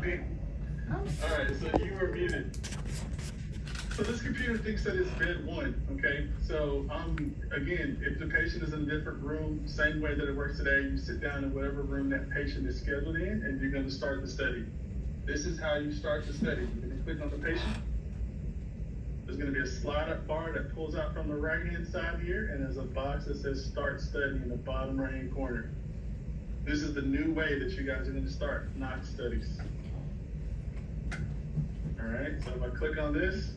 All right, so you were muted. So this computer thinks that it's bed one, okay? So again, if the patient is in a different room, same way that it works today, you sit down in whatever room that patient is scheduled in, and you're gonna start the study. This is how you start the study. You're gonna click on the patient. There's gonna be a slide up bar that pulls out from the right-hand side here, and there's a box that says Start Study in the bottom right-hand corner. This is the new way that you guys are gonna start Knox studies. All right, so if I click on this,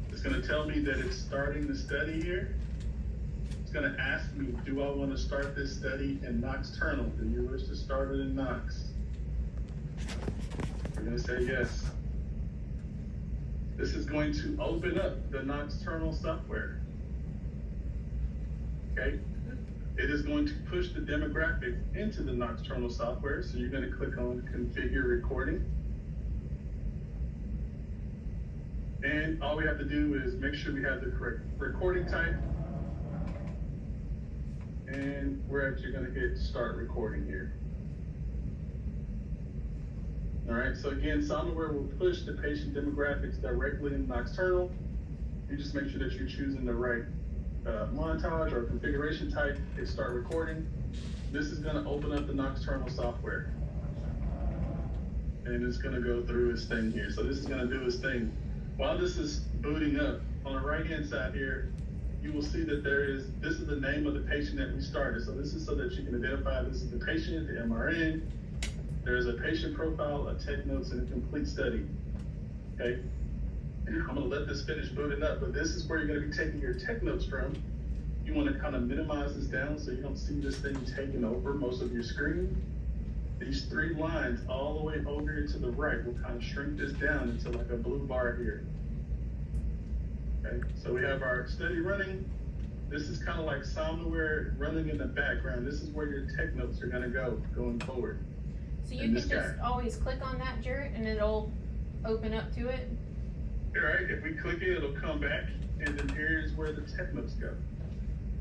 it's gonna tell me that it's starting the study here. It's gonna ask me, do I wanna start this study in Nocturnal? Do you wish to start it in Knox? We're gonna say yes. This is going to open up the Nocturnal software. Okay? It is going to push the demographic into the Nocturnal software, so you're gonna click on Configure Recording. And all we have to do is make sure we have the correct recording type. And we're actually gonna hit Start Recording here. All right, so again, Somnoware will push the patient demographics directly in Nocturnal. You just make sure that you're choosing the right montage or configuration type, hit Start Recording. This is gonna open up the Nocturnal software. And it's gonna go through its thing here. So this is gonna do its thing. While this is booting up, on the right-hand side here, you will see that this is the name of the patient that we started. So this is so that you can identify this is the patient, the MRN. There's a patient profile, a tech notes, and a complete study. Okay? I'm gonna let this finish booting up, but this is where you're gonna be taking your tech notes from. You wanna kind of minimize this down so you don't see this thing taking over most of your screen. These three lines all the way over here to the right will kind of shrink this down into like a blue bar here. Okay, so we have our study running. This is kind of like Somnoware running in the background. This is where your tech notes are gonna go going forward. So you can just always click on that, Jarrett, and it'll open up to it? All right, if we click it, it'll come back, and then here's where the tech notes go.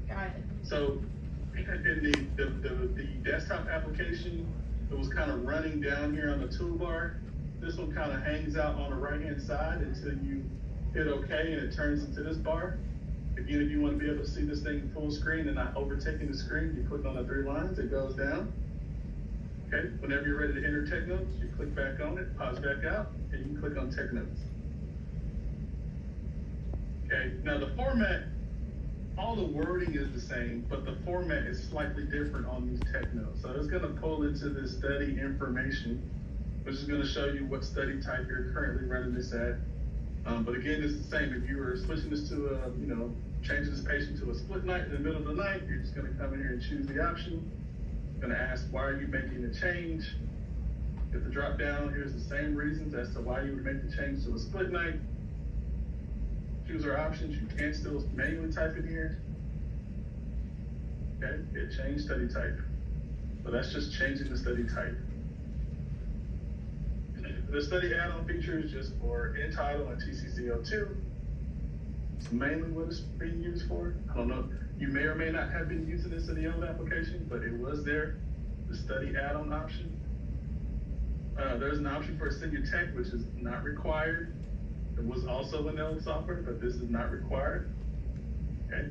Got it. So in the desktop application, it was kind of running down here on the toolbar. This one kind of hangs out on the right-hand side until you hit OK and it turns into this bar. Again, if you want to be able to see this thing in full screen and not overtaking the screen, you click on the three lines, it goes down. Okay, whenever you're ready to enter tech notes, you click back on it, pause back out, and you can click on tech notes. Okay, now the format, all the wording is the same, but the format is slightly different on these tech notes. So it's gonna pull into this study information, which is gonna show you what study type you're currently running this at. But again, it's the same. If you were switching this to a, changing this patient to a split night in the middle of the night, you're just gonna come in here and choose the option. Gonna ask, why are you making the change? If the drop down, here's the same reasons as to why you would make the change to a split night. Choose our options. You can still manually type it here. Okay, hit change study type. So that's just changing the study type. The study add-on feature is just for Entitle and TCCO2. It's mainly what it's being used for. I don't know. You may or may not have been using this in the old application, but it was there. The study add-on option. There's an option for a senior tech, which is not required. It was also in the old software, but this is not required. Okay.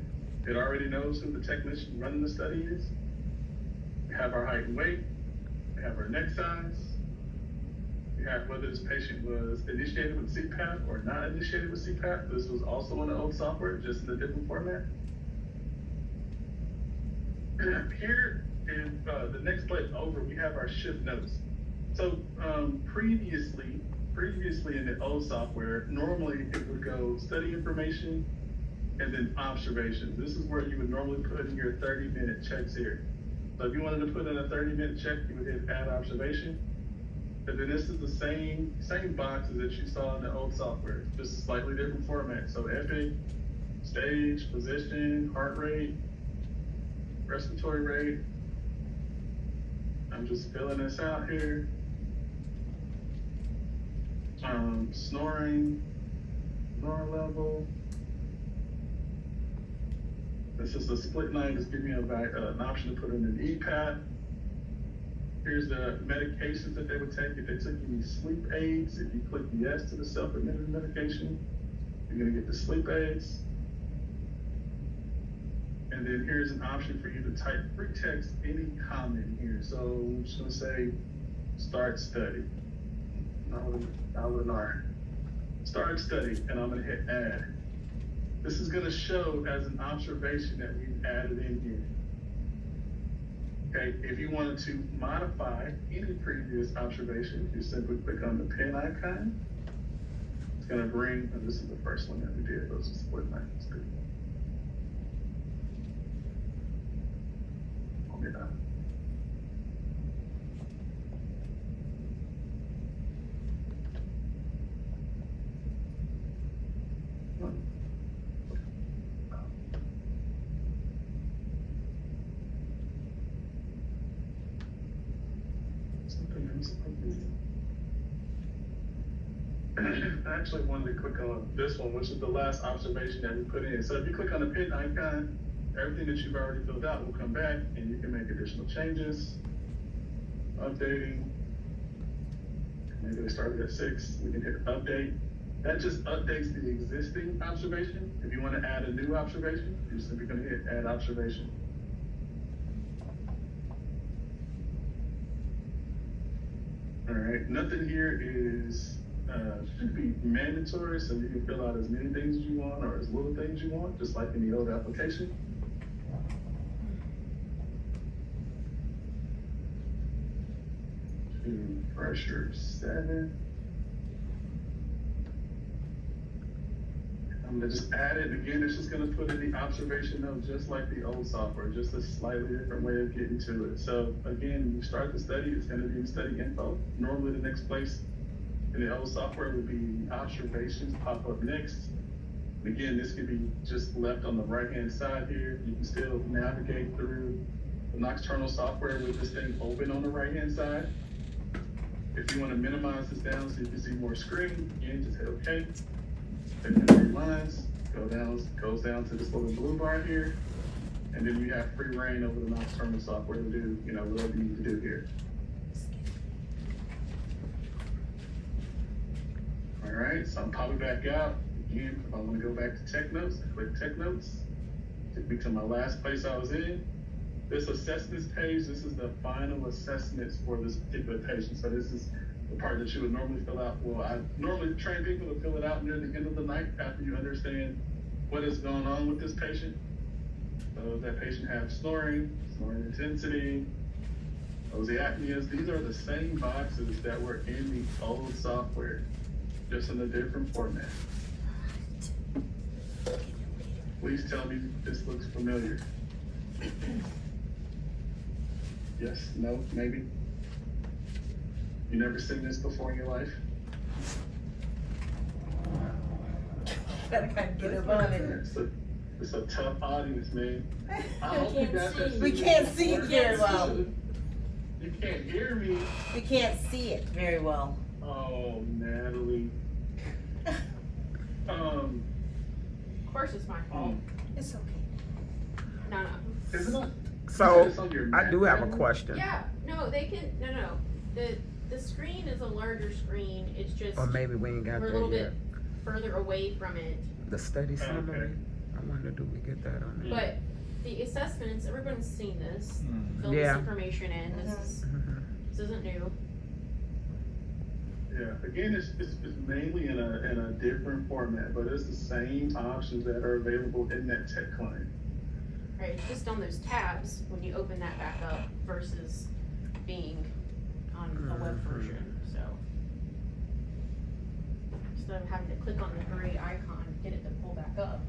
It already knows who the technician running the study is. We have our height and weight. We have our neck size. We have whether this patient was initiated with CPAP or not initiated with CPAP. This was also in the old software, just in a different format. Here is the next place over, we have our shift notes. So previously in the old software, normally it would go study information and then observations. This is where you would normally put in your 30-minute checks here. So if you wanted to put in a 30-minute check, you would hit add observation. And then this is the same boxes that you saw in the old software, just a slightly different format. So epic, stage, position, heart rate, respiratory rate. I'm just filling this out here. Snoring, snore level. This is a split night. It's giving me an option to put in an EPAT. Here's the medications that they would take. If they took any sleep aids, if you click yes to the self-administered medication, you're gonna get the sleep aids. And then here's an option for you to type free text any comment here. So I'm just gonna say, start study. Start study, and I'm gonna hit add. This is gonna show as an observation that we've added in here. Okay, if you wanted to modify any previous observation, you simply click on the pen icon. It's gonna bring, and this is the first one that we did, those are split lines. I actually wanted to click on this one, which is the last observation that we put in. So if you click on the pen icon, everything that you've already filled out will come back, and you can make additional changes. Updating. Maybe they started at 6. We can hit update. That just updates the existing observation. If you want to add a new observation, you're simply going to hit add observation. All right, nothing here is should be mandatory, so you can fill out as many things as you want or as little things you want, just like in the old application. Pressure 7. I'm gonna just add it again. It's just gonna put in the observation note, just like the old software, just a slightly different way of getting to it. So again, you start the study, it's gonna be in study info. Normally the next place in the old software would be observations pop up next. Again, this could be just left on the right-hand side here. You can still navigate through the nocturnal software with this thing open on the right-hand side. If you want to minimize this down so you can see more screen, again, just hit OK. Click on 3 lines, goes down to this little blue bar here, and then you have free reign over the nocturnal software to do, whatever you need to do here. All right, so I'm popping back out. Again, if I want to go back to Tech Notes, I click Tech Notes. Take me to my last place I was in. This assessments page, this is the final assessments for this particular patient. So this is the part that you would normally fill out. Well, I normally train people to fill it out near the end of the night after you understand what is going on with this patient. So does that patient have snoring intensity, those apneas? These are the same boxes that were in the old software, just in a different format. Please tell me this looks familiar. Yes, no, maybe. You never seen this before in your life? Gotta kind of get up on it. It's a tough audience, man. I hope you guys have seen We can't see it very well. You can't hear me. We can't see it very well. Oh, Natalie. Of course it's my fault. It's okay. No. Isn't it? So, I do have a question. Yeah, no, they can, no. The screen is a larger screen. It's just, Or maybe we ain't got we're a that little yet. bit further away from it. The study summary, Okay. I wonder, do we get that on there? But the assessments, everyone's seen this. Fill Yeah. this information in. This isn't new. Yeah, again, it's mainly in a different format, but it's the same options that are available in that tech client. Right, it's just on those tabs when you open that back up versus being on a web version, so. Instead of having to click on the gray icon, get it to pull back up.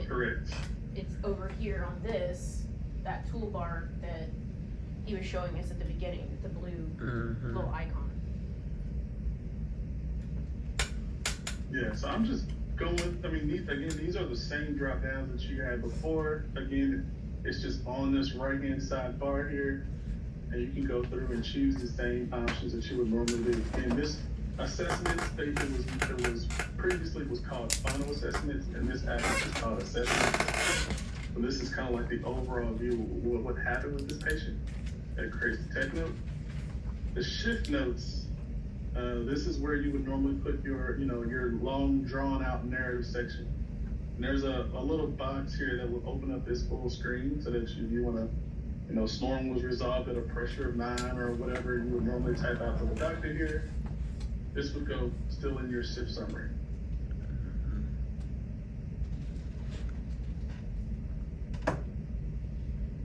Correct. It's over here on this, that toolbar that he was showing us at the beginning, the blue little icon. Yeah, so I'm just going, these are the same drop downs that you had before. Again, it's just on this right-hand side bar here, and you can go through and choose the same options that you would normally do. And this assessment stage, it was previously was called final assessments, and this actually is called assessment. So this is kind of like the overall view of what happened with this patient. That creates the tech note. The shift notes, this is where you would normally put your, your long drawn out narrative section. And there's a little box here that will open up this full screen so that if you want to, snoring was resolved at a pressure of 9 or whatever you would normally type out to the doctor here. This would go still in your shift summary.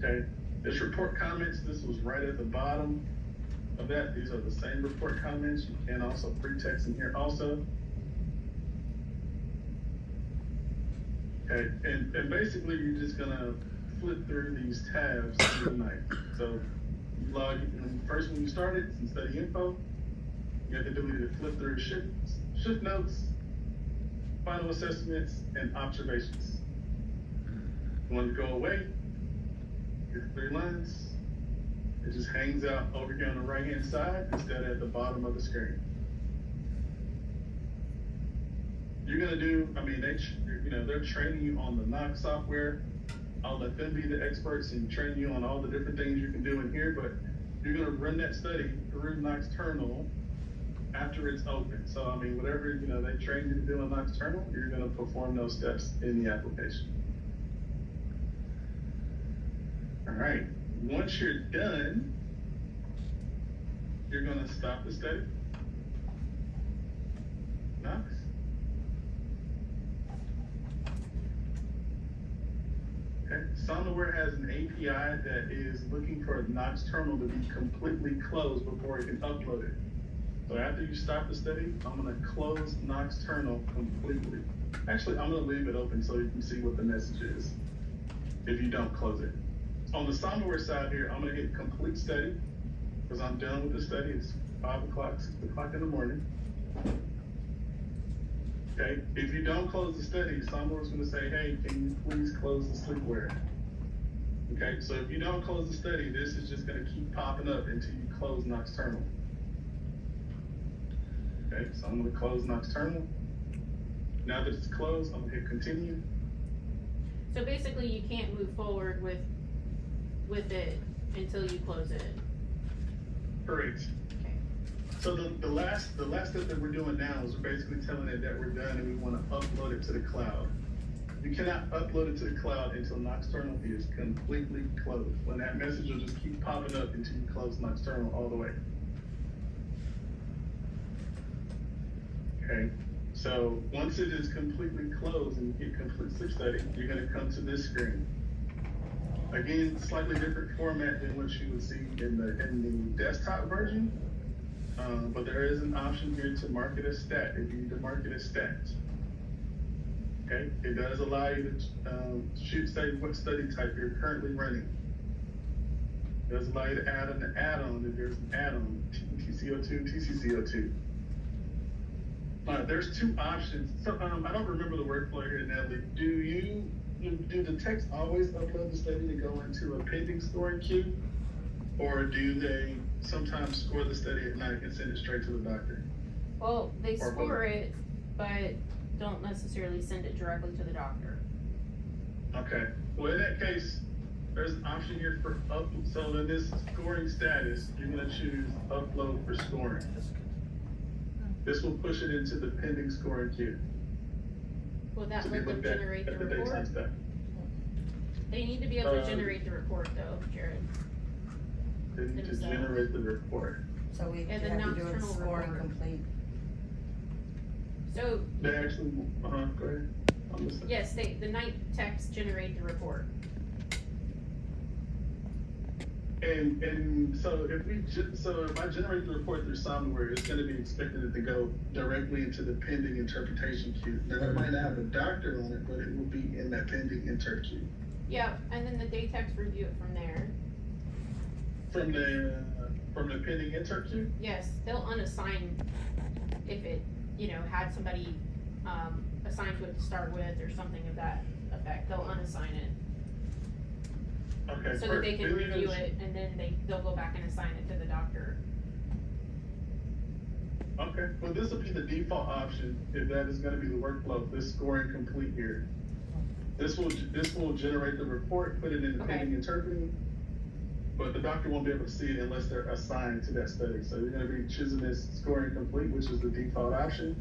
Okay, this report comments, this was right at the bottom of that. These are the same report comments. You can also pre-text in here also. Okay, and basically you're just gonna flip through these tabs through the night. So you log in, first when you started, some study info, you have the ability to flip through shift notes, final assessments, and observations. You want to go away, your 3 lines, it just hangs out over here on the right hand side instead of at the bottom of the screen. You're gonna do, they're training you on the Knox software. I'll let them be the experts and train you on all the different things you can do in here, but you're gonna run that study through Nocturnal after it's open. So, whatever, they train you to do on Nocturnal, you're gonna perform those steps in the application. All right, once you're done, you're gonna stop the study. Knox. Okay. Somnoware has an API that is looking for Nocturnal to be completely closed before it can upload it. So after you stop the study, I'm gonna close Nocturnal completely. Actually, I'm gonna leave it open so you can see what the message is if you don't close it. On the Somnoware side here, I'm gonna hit complete study because I'm done with the study. It's 5 o'clock, 6 o'clock in the morning. Okay, if you don't close the study, Somnoware's gonna say, hey, can you please close the sleepwear? Okay, so if you don't close the study, this is just gonna keep popping up until you close Nocturnal. Okay, so I'm gonna close Nocturnal. Now that it's closed, I'm gonna hit continue. So basically you can't move forward with it until you close it. Correct. Okay. So the last step that we're doing now is we're basically telling it that we're done and we want to upload it to the cloud. You cannot upload it to the cloud until Nocturnal is completely closed. When that message will just keep popping up until you close Nocturnal all the way. Okay, so once it is completely closed and you hit complete sleep study, you're gonna come to this screen. Again, slightly different format than what you would see in the desktop version, but there is an option here to mark it as stat if you need to mark it as stat. Okay, it does allow you to say what study type you're currently running. It does allow you to add an add-on if there's an add-on, TCO2, TCCO2. There's 2 options. So I don't remember the workflow here, Natalie. Do the techs always upload the study to go into a pending scoring queue, or do they sometimes score the study at night and send it straight to the doctor? Well, they score it, but don't necessarily send it directly to the doctor. Okay. Well, in that case, there's an option here for upload. So in this scoring status, you're going to choose upload for scoring. This will push it into the pending scoring queue. Will that let them generate the report? They need to be able to generate the report though, Jared. They need to generate the report. So we And have the to do it Nocturnal scoring report. complete. So, They actually, go ahead. I'm listening. yes, the night techs generate the report. And so if I generate the report through Somnoware, it's going to be expected it to go directly into the pending interpretation queue. Now it might not have the doctor on it, but it will be in that pending inter queue. Yeah, and then the day techs review it from there. From the pending inter queue? Yes, they'll unassign if it, had somebody assigned to it to start with or something of that effect. They'll unassign it. Okay. So that they can review it and then they'll go back and assign it to the doctor. Okay, well this will be the default option if that is going to be the workflow. This scoring complete here. This will generate the report, put it in the pending interpreting, but the doctor won't be able to see it unless they're assigned to that study. So you're gonna be choosing this scoring complete, which is the default option.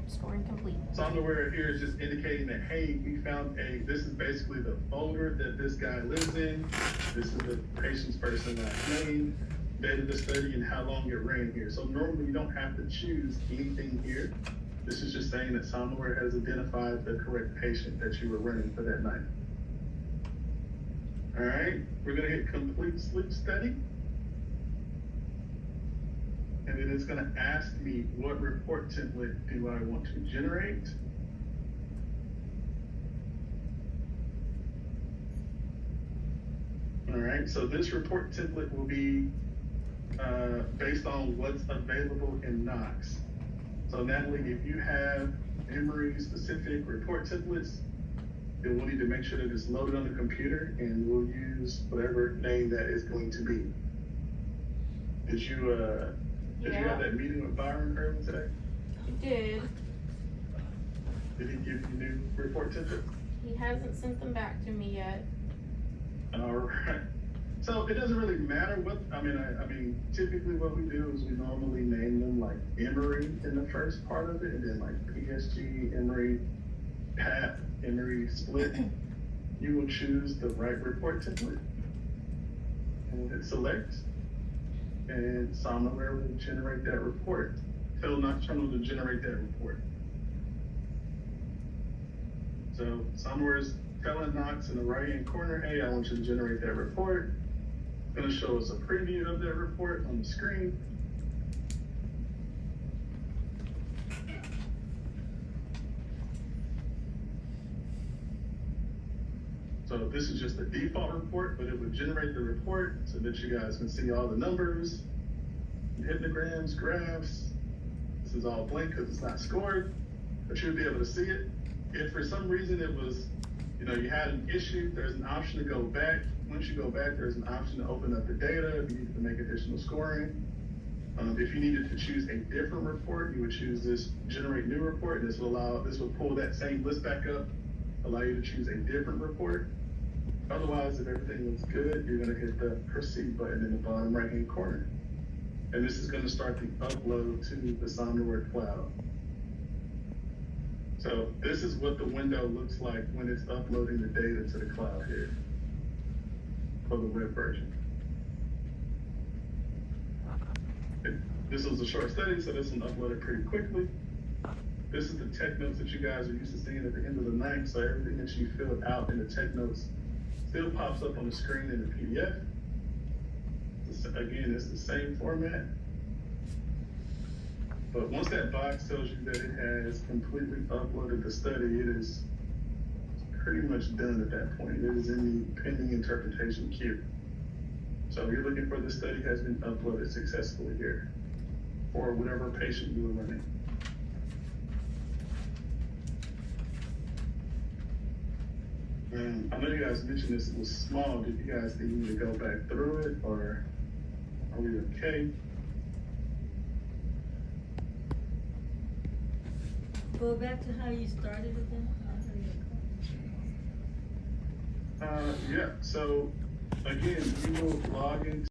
Scoring complete. Somewhere here is just indicating that, hey, we found this is basically the folder that this guy lives in. This is the patient's first and last name, date of the study, and how long it ran here. So normally you don't have to choose anything here. This is just saying that somewhere has identified the correct patient that you were running for that night. All right, we're gonna hit complete sleep study. And it is gonna ask me what report template do I want to generate. All right, so this report template will be based on what's available in Knox. So Natalie, if you have Emory specific report templates, then we'll need to make sure that it's loaded on the computer, and we'll use whatever name that is going to be. Did you have that meeting with Byron earlier today? He did. Did he give you new report templates? He hasn't sent them back to me yet. All right. So it doesn't really matter what, I mean, typically what we do is we normally name them like Emory in the first part of it, and then like PSG, Emory, Pat, Emory split. You will choose the right report template and hit select, and Somnoware will generate that report. Tell Nocturnal to generate that report. So Somnoware is telling Knox in the right hand corner, hey, I want you to generate that report. It's gonna show us a preview of that report on the screen. So this is just the default report, but it would generate the report so that you guys can see all the numbers, hypnograms, graphs. This is all blank because it's not scored, but you'll be able to see it. If for some reason it was, you had an issue, there's an option to go back. Once you go back, there's an option to open up the data if you need to make additional scoring. If you needed to choose a different report, you would choose this generate new report, and this will pull that same list back up, allow you to choose a different report. Otherwise, if everything looks good, you're gonna hit the proceed button in the bottom right hand corner. And this is gonna start the upload to the Somnoware cloud. So this is what the window looks like when it's uploading the data to the cloud here for the web version. This was a short study, so this one uploaded pretty quickly. This is the tech notes that you guys are used to seeing at the end of the night, so everything that you filled out in the tech notes still pops up on the screen in the PDF. Again, it's the same format. But once that box tells you that it has completely uploaded the study, it is pretty much done at that point. It is in the pending interpretation queue. So you're looking for the study has been uploaded successfully here for whatever patient you were running. I know you guys mentioned this was small. Did you guys need me to go back through it, or are we okay? Go back to how you started again. Yeah, so again, you will log into